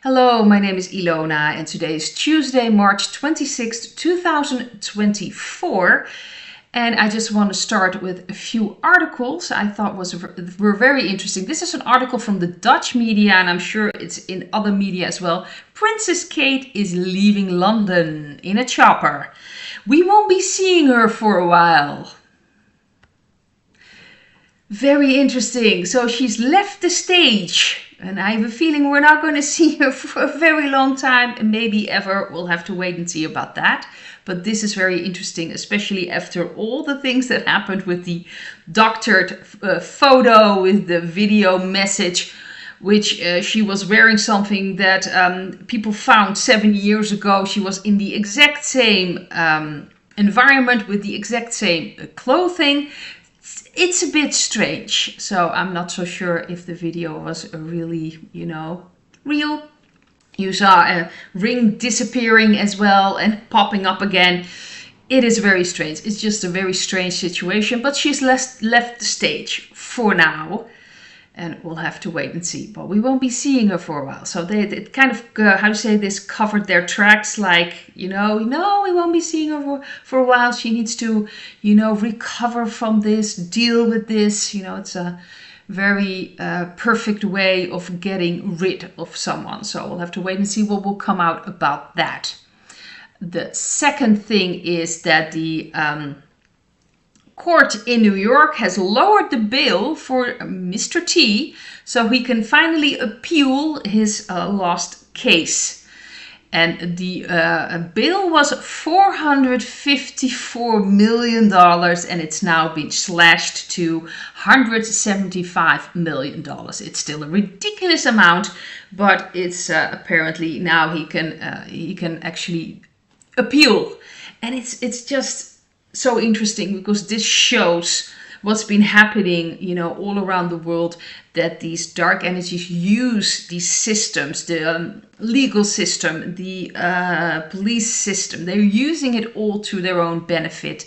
Hello, my name is Ilona and today is Tuesday, March 26th, 2024. And I just want to start with a few articles I thought were very interesting. This is an article from the Dutch media and I'm sure it's in other media as well. Princess Kate is leaving London in a chopper. We won't be seeing her for a while. Very interesting. So she's left the stage. And I have a feeling we're not going to see her for a very long time, and maybe ever. We'll have to wait and see about that. But this is very interesting, especially after all the things that happened with the doctored photo, with the video message, which she was wearing something that people found 7 years ago. She was in the exact same environment with the exact same clothing. It's a bit strange, so I'm not so sure if the video was really, real. You saw a ring disappearing as well and popping up again. It is very strange. It's just a very strange situation, but she's left the stage for now. And we'll have to wait and see. But we won't be seeing her for a while. So it kind of, covered their tracks. Like, no, we won't be seeing her for a while. She needs to, recover from this, deal with this. It's a very perfect way of getting rid of someone. So we'll have to wait and see what will come out about that. The second thing is that the court in New York has lowered the bail for Mr. T so he can finally appeal his lost case. And the bail was $454 million and it's now been slashed to $175 million. It's still a ridiculous amount, but it's apparently now he can actually appeal. And it's just so interesting because this shows what's been happening, all around the world, that these dark energies use these systems, the legal system, the police system. They're using it all to their own benefit.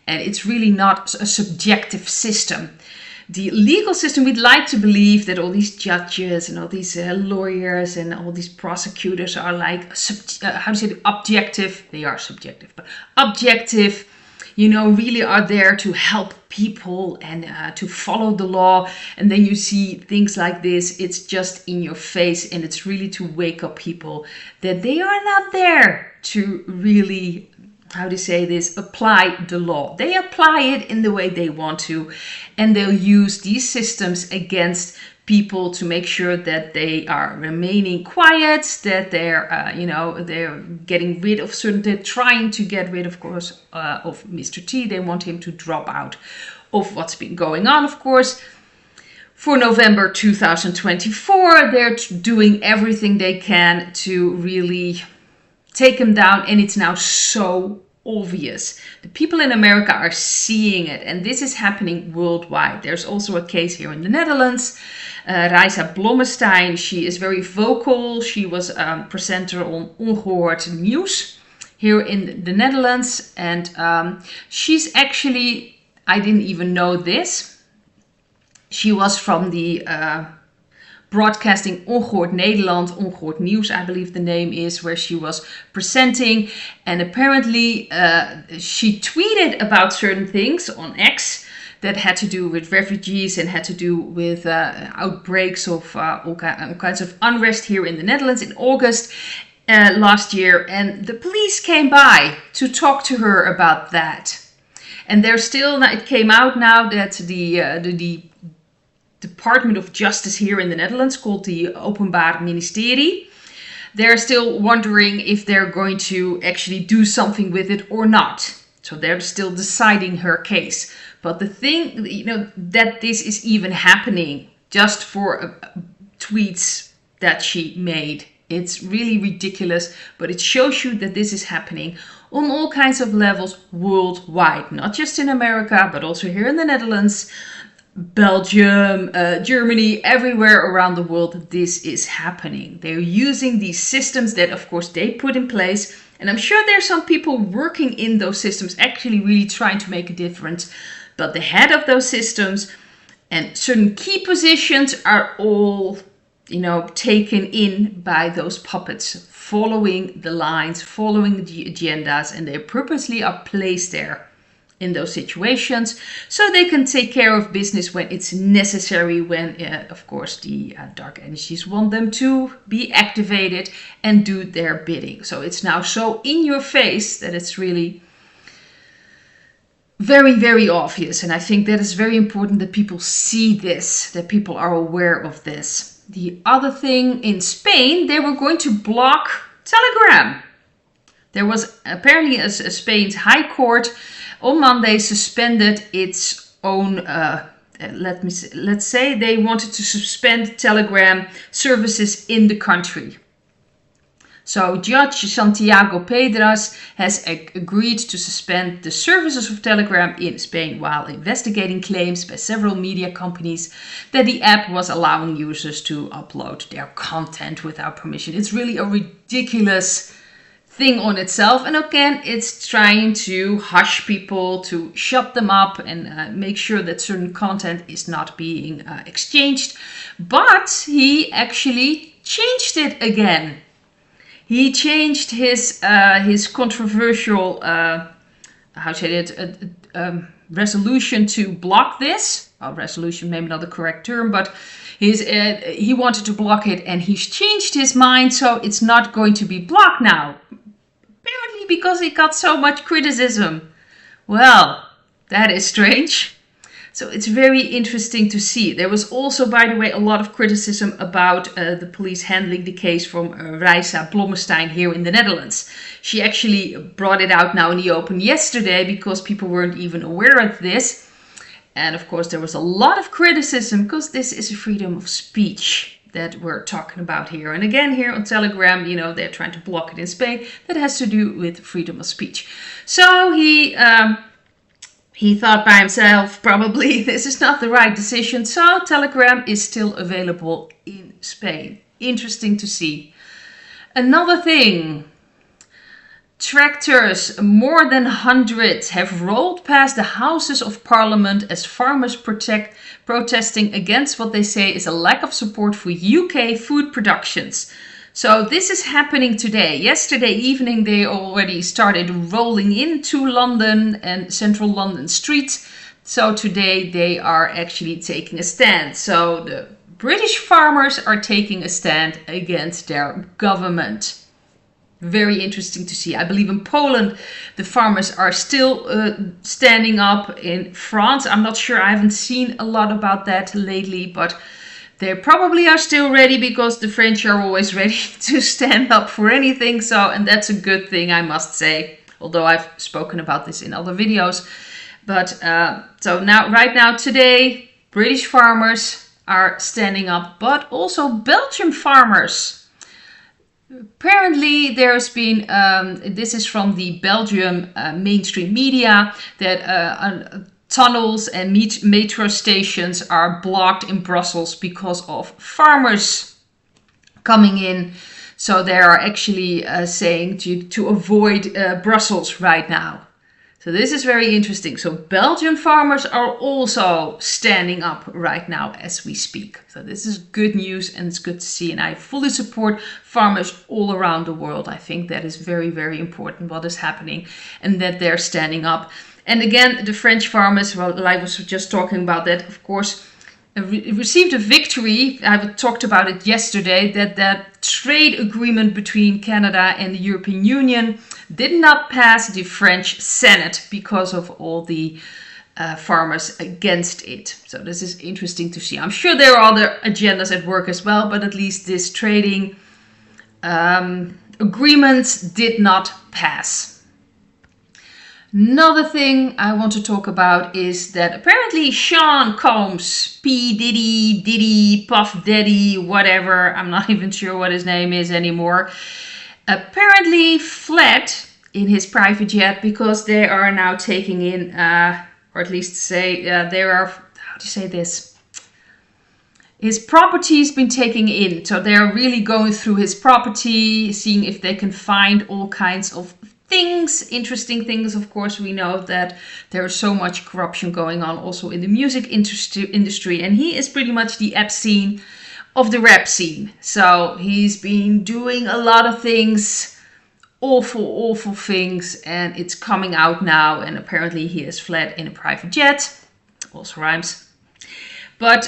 And it's really not a subjective system. The legal system, we'd like to believe that all these judges and all these lawyers and all these prosecutors are like, objective. They are subjective, but objective, really are there to help people and to follow the law. And then you see things like this, it's just in your face, and it's really to wake up people that they are not there to really, apply the law. They apply it in the way they want to, and they'll use these systems against people to make sure that they are remaining quiet, that they're, they're getting rid of they're trying to get rid, of course, of Mr. T. They want him to drop out of what's been going on, of course. For November 2024, they're doing everything they can to really take him down, and it's now so obvious. The people in America are seeing it, and this is happening worldwide. There's also a case here in the Netherlands. Reisa Blommestein, she is very vocal. She was a presenter on Ongehoord News here in the Netherlands, and she's actually, I didn't even know this. She was from the broadcasting Ongehoord Nederland, Ongehoord Nieuws, I believe the name is, where she was presenting. And apparently she tweeted about certain things on X that had to do with refugees and had to do with outbreaks of all kinds of unrest here in the Netherlands in August last year. And the police came by to talk to her about that. And it came out now that the Department of Justice here in the Netherlands, called the Openbaar Ministerie, they're still wondering if they're going to actually do something with it or not. So they're still deciding her case. But the thing, that this is even happening just for tweets that she made, it's really ridiculous. But it shows you that this is happening on all kinds of levels worldwide, not just in America, but also here in the Netherlands, Belgium, Germany, everywhere around the world. This is happening. They're using these systems that, of course, they put in place. And I'm sure there's some people working in those systems actually really trying to make a difference. But the head of those systems and certain key positions are all taken in by those puppets, following the lines, following the agendas, and they purposely are placed there in those situations so they can take care of business when it's necessary, when of course the dark energies want them to be activated and do their bidding. So it's now so in your face that it's really very, very obvious. And I think that is very important that people see this, that people are aware of this. The other thing, in Spain, they were going to block Telegram. There was apparently a Spain's High Court on Monday suspended its own, let's say they wanted to suspend Telegram services in the country. So Judge Santiago Pedras has agreed to suspend the services of Telegram in Spain while investigating claims by several media companies that the app was allowing users to upload their content without permission. It's really a ridiculous thing on itself, and again it's trying to hush people, to shut them up and make sure that certain content is not being exchanged. But he actually changed it again. He changed his controversial resolution to block this. Well, resolution maybe not the correct term, but he wanted to block it, and he's changed his mind, so it's not going to be blocked now. Apparently because it got so much criticism. Well, that is strange. So it's very interesting to see. There was also, by the way, a lot of criticism about the police handling the case from Reisa Blommestein here in the Netherlands. She actually brought it out now in the open yesterday because people weren't even aware of this. And of course, there was a lot of criticism because this is a freedom of speech that we're talking about here. And again, here on Telegram, they're trying to block it in Spain. That has to do with freedom of speech. So he thought by himself, probably this is not the right decision. So Telegram is still available in Spain. Interesting to see. Another thing. Tractors, more than 100, have rolled past the Houses of Parliament as farmers protesting against what they say is a lack of support for UK food productions. So this is happening today. Yesterday evening they already started rolling into London and central London streets. So today they are actually taking a stand. So the British farmers are taking a stand against their government. Very interesting to see. I believe in Poland the farmers are still standing up. In France, I'm not sure. I haven't seen a lot about that lately, but they probably are still ready because the French are always ready to stand up for anything. So, and that's a good thing, I must say. Although I've spoken about this in other videos. But so now, right now, today, British farmers are standing up, but also Belgian farmers. Apparently there's been, this is from the Belgium mainstream media, that tunnels and metro stations are blocked in Brussels because of farmers coming in. So they are actually saying to avoid Brussels right now. So this is very interesting. So Belgian farmers are also standing up right now as we speak. So this is good news and it's good to see. And I fully support farmers all around the world. I think that is very, very important what is happening and that they're standing up. And again, the French farmers, well, I was just talking about that, of course, received a victory. I talked about it yesterday, that trade agreement between Canada and the European Union did not pass the French Senate because of all the farmers against it. So this is interesting to see. I'm sure there are other agendas at work as well, but at least this trading agreement did not pass. Another thing I want to talk about is that apparently Sean Combs, P. Diddy, Puff Daddy, whatever, I'm not even sure what his name is anymore, apparently fled in his private jet because they are now taking in, or at least say, they are, how do you say this? His property's been taken in. So they're really going through his property, seeing if they can find all kinds of things, interesting things. Of course, we know that there is so much corruption going on also in the music industry, and he is pretty much the Epstein of the rap scene. So he's been doing a lot of things, awful things, and it's coming out now. And apparently he has fled in a private jet. Also rhymes. But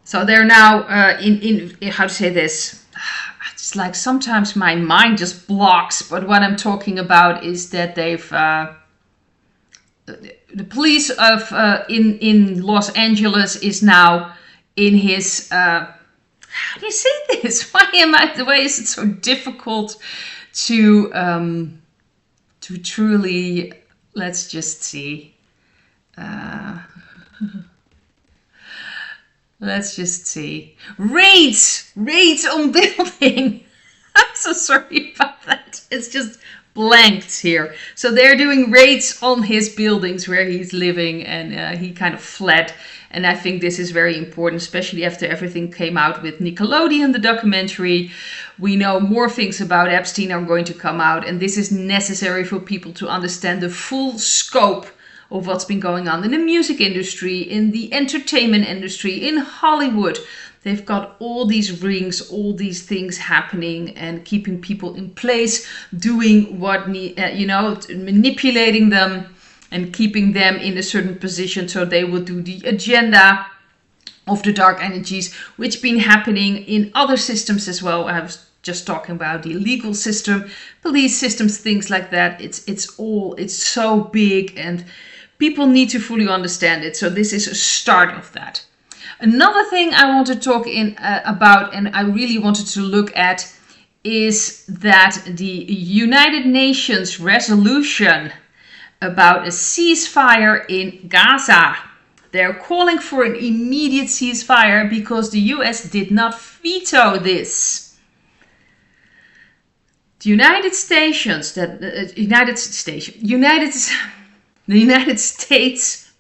so they're now in how to say this. It's like sometimes my mind just blocks. But what I'm talking about is that they've the police of in Los Angeles is now in his. How do you say this? Why is it so difficult to truly? Let's just see. Let's just see. Raids on building. I'm so sorry about that. It's just blanked here. So they're doing raids on his buildings where he's living, and he kind of fled. And I think this is very important, especially after everything came out with Nickelodeon, the documentary. We know more things about Epstein are going to come out, and this is necessary for people to understand the full scope of what's been going on in the music industry, in the entertainment industry, in Hollywood. They've got all these rings, all these things happening, and keeping people in place, doing what manipulating them and keeping them in a certain position so they will do the agenda of the dark energies, which been happening in other systems as well. I was just talking about the legal system, police systems, things like that. It's so big, and people need to fully understand it. So this is a start of that. Another thing I want to talk about, and I really wanted to look at, is that the United Nations resolution about a ceasefire in Gaza. They're calling for an immediate ceasefire because the US did not veto this. The United States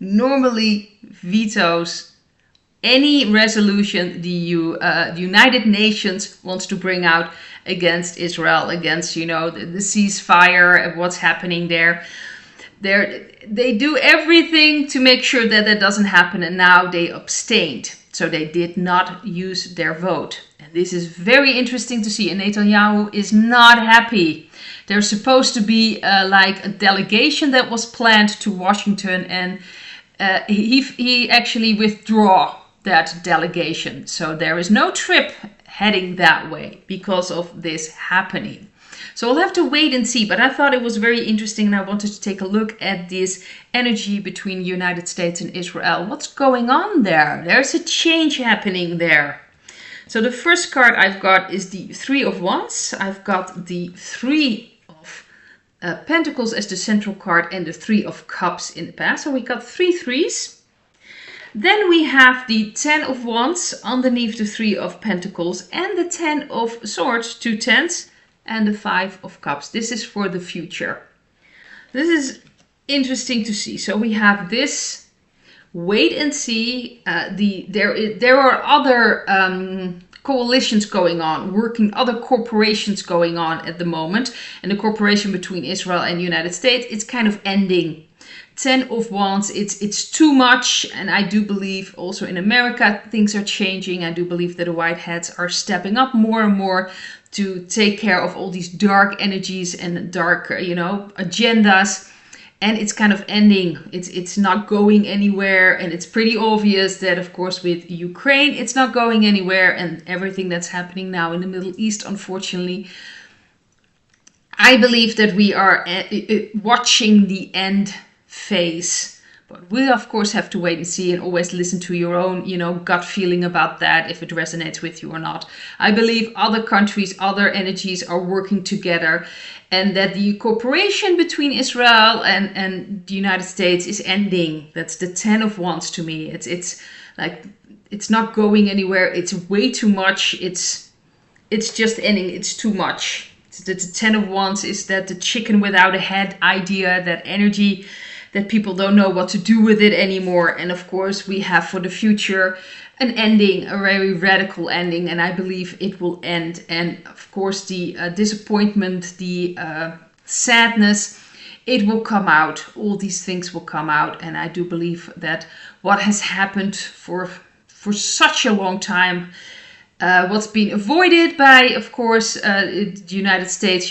normally vetoes any resolution the United Nations wants to bring out against Israel, against the ceasefire of what's happening there. They do everything to make sure that that doesn't happen, and now they abstained. So they did not use their vote. And this is very interesting to see. And Netanyahu is not happy. There's supposed to be like a delegation that was planned to Washington, and he actually withdrew that delegation. So there is no trip heading that way because of this happening. So we'll have to wait and see, but I thought it was very interesting, and I wanted to take a look at this energy between the United States and Israel. What's going on there? There's a change happening there. So the first card I've got is the Three of Wands. I've got the Three of Pentacles as the central card and the Three of Cups in the past. So we got 3 threes. Then we have the 10 of Wands underneath the 3 of Pentacles and the 10 of Swords, 2 tens, and the 5 of Cups. This is for the future. This is interesting to see. So we have this wait and see. There are other coalitions going on, other corporations going on at the moment. And the cooperation between Israel and the United States, it's kind of ending. 10 of Wands, it's too much, and I do believe also in America things are changing. I do believe that the white hats are stepping up more and more to take care of all these dark energies and dark, agendas, and it's kind of ending. It's not going anywhere, and it's pretty obvious that, of course, with Ukraine, it's not going anywhere, and everything that's happening now in the Middle East, unfortunately. I believe that we are watching the end phase, but we of course have to wait and see, and always listen to your own gut feeling about that, if it resonates with you or not. I believe other countries, other energies are working together, and that the cooperation between Israel and the United States is ending. That's the 10 of Wands to me. It's like it's not going anywhere. It's way too much. It's just ending. It's too much. The 10 of Wands is that the chicken without a head idea, that energy that people don't know what to do with it anymore. And of course, we have for the future an ending, a very radical ending, and I believe it will end. And of course, the disappointment, the sadness, it will come out. All these things will come out, and I do believe that what has happened for for such a long time. What's been avoided by, of course, the United States,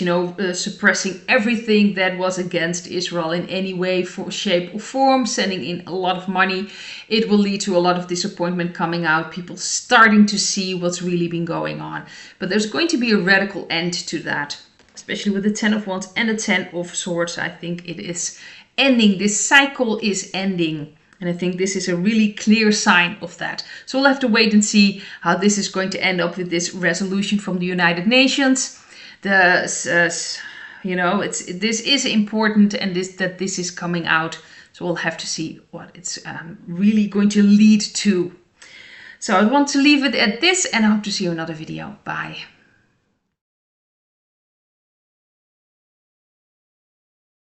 suppressing everything that was against Israel in any way, shape or form, sending in a lot of money. It will lead to a lot of disappointment coming out, people starting to see what's really been going on. But there's going to be a radical end to that, especially with the 10 of Wands and the 10 of Swords. I think it is ending. This cycle is ending. And I think this is a really clear sign of that. So we'll have to wait and see how this is going to end up with this resolution from the United Nations. This is important, and that this is coming out. So we'll have to see what it's really going to lead to. So I want to leave it at this, and I hope to see you in another video. Bye.